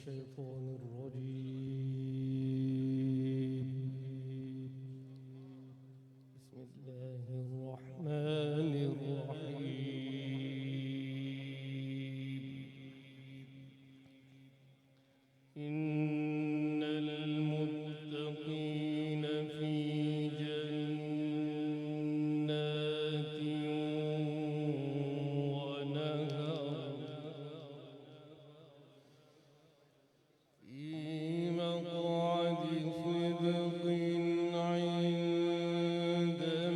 الشيطان الرجيم. بسم الله الرحمن الرحيم. إن المتقين في جنات ونهر في مقعد صدق عند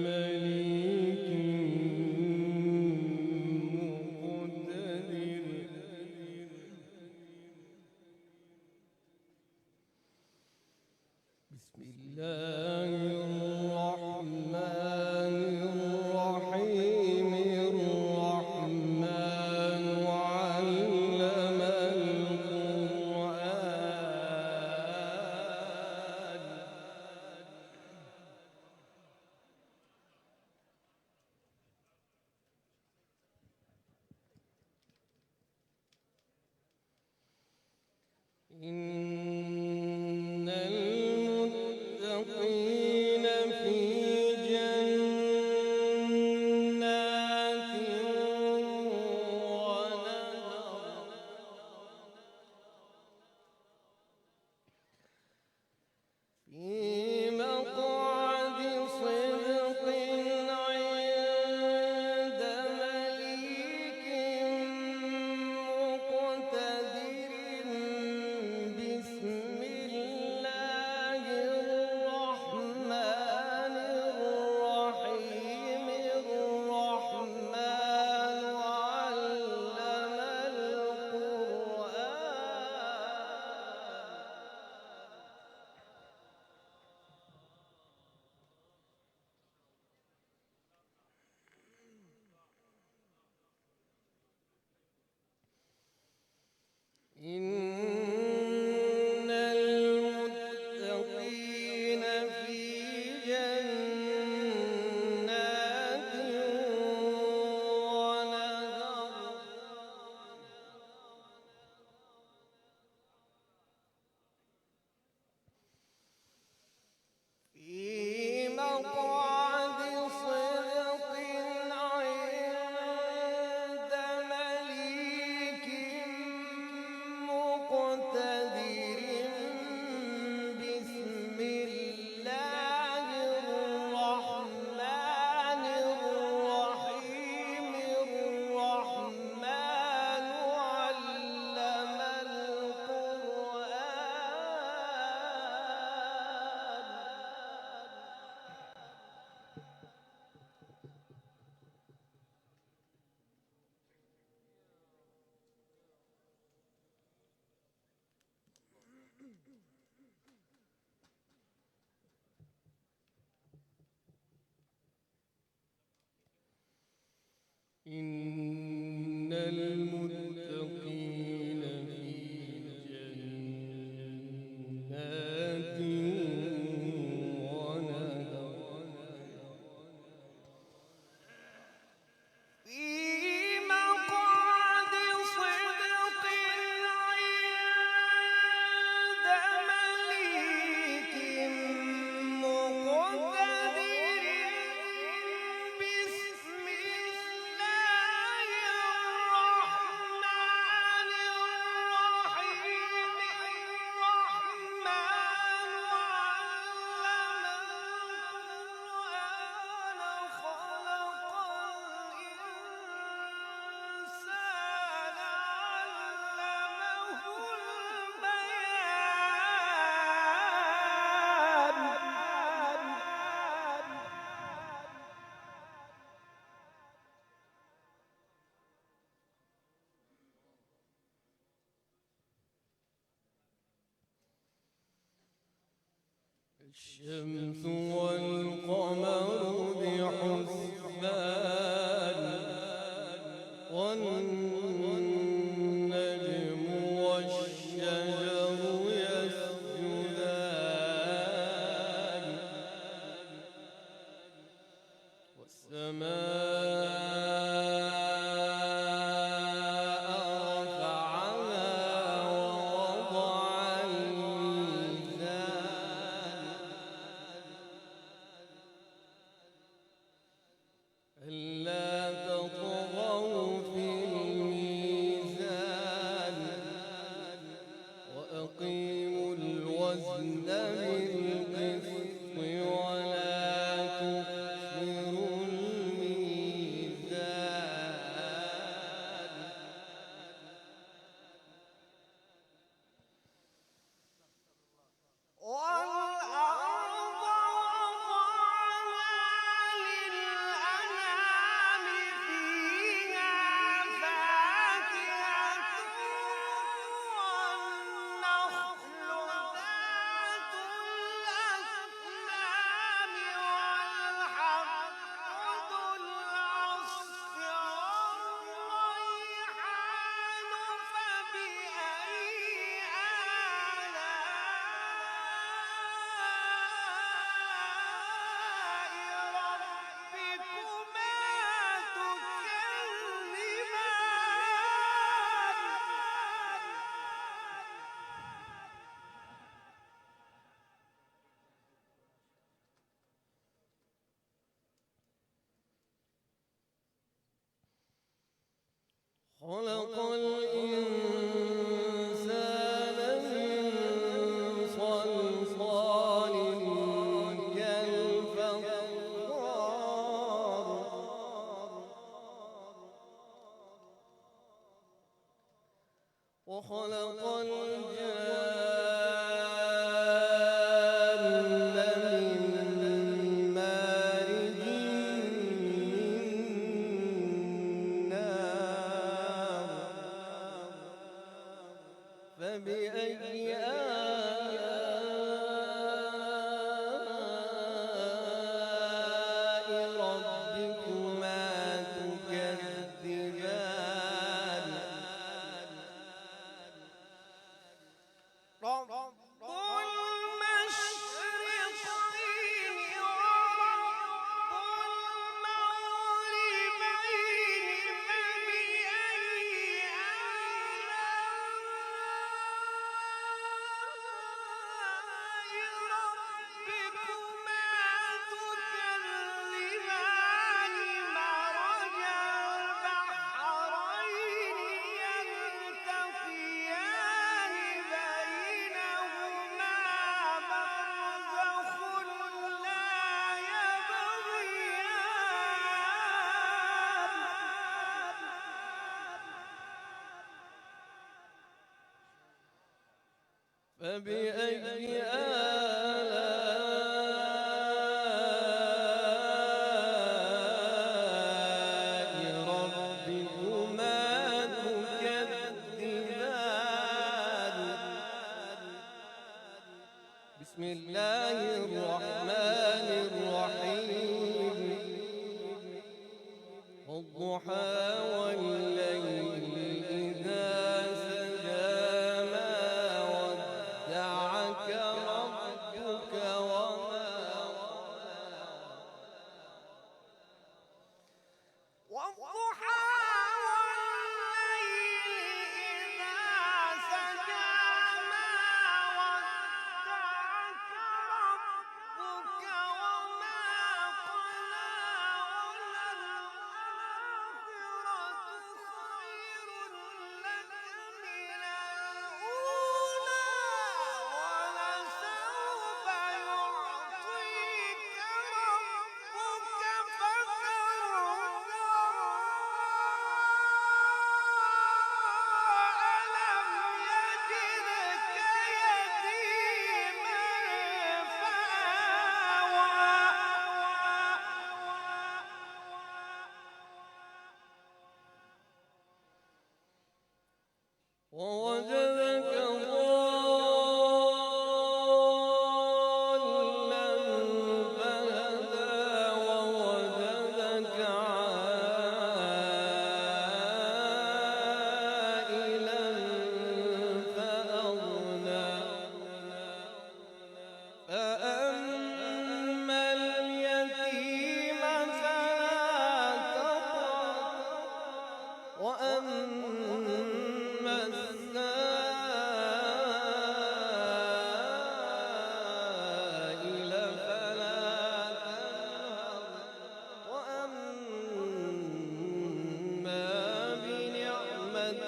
مليك مقتدر. بسم الله الرحمن الرحيم. الرحمن علم القرآن. إن المتقين في جنات ونهر في مقعد صدق عند مليك مقتدر. بسم الله الرحمن الرحيم. الرحمن علم القرآن. إن المتقين في جنات ونهر في مقعد صدق عند مليك مقتدر. بسم الله الرحمن الرحيم. الرحمن علم القرآن. إن المتقين في جنات ونهر في مقعد صدق عند مليك مقتدر. بسم الله الرحمن الرحيم. الرحمن الشمس والقمر بحسبان والنجم والشجر يسجدان والسماء رفعها ووضع خلق الإنسان من صلصال كالفخار وخلق الجان من مارج من نار فبأي آلاء ربكما تكذبان رب المشرقين ورب المغربين فبأي آلاء ربكما تكذبان مرج البحرين يلتقيان بينهما برزخ لا يبغيان فبأي آلاء ربكما تكذبان بسم الله الرحمن الرحيم والضحى والليل إذا سجى ما ودعك ربك وما والضحى والليل إذا سجى ما ودعك ربك وما قلى وللآخرة خير لك من الأولى ولسوف يعطيك ربك فترضى ألم يجدك يتيما فآوى ووجدك ضالا فهدى ووجدك عائلا فأغنى فأما اليتيم فلا تقهر وأما السائل فلا تنهر وأما بنعمة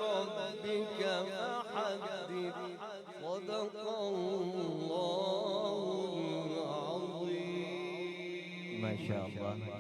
ربك فحدث صدق الله العظيم ما شاء الله.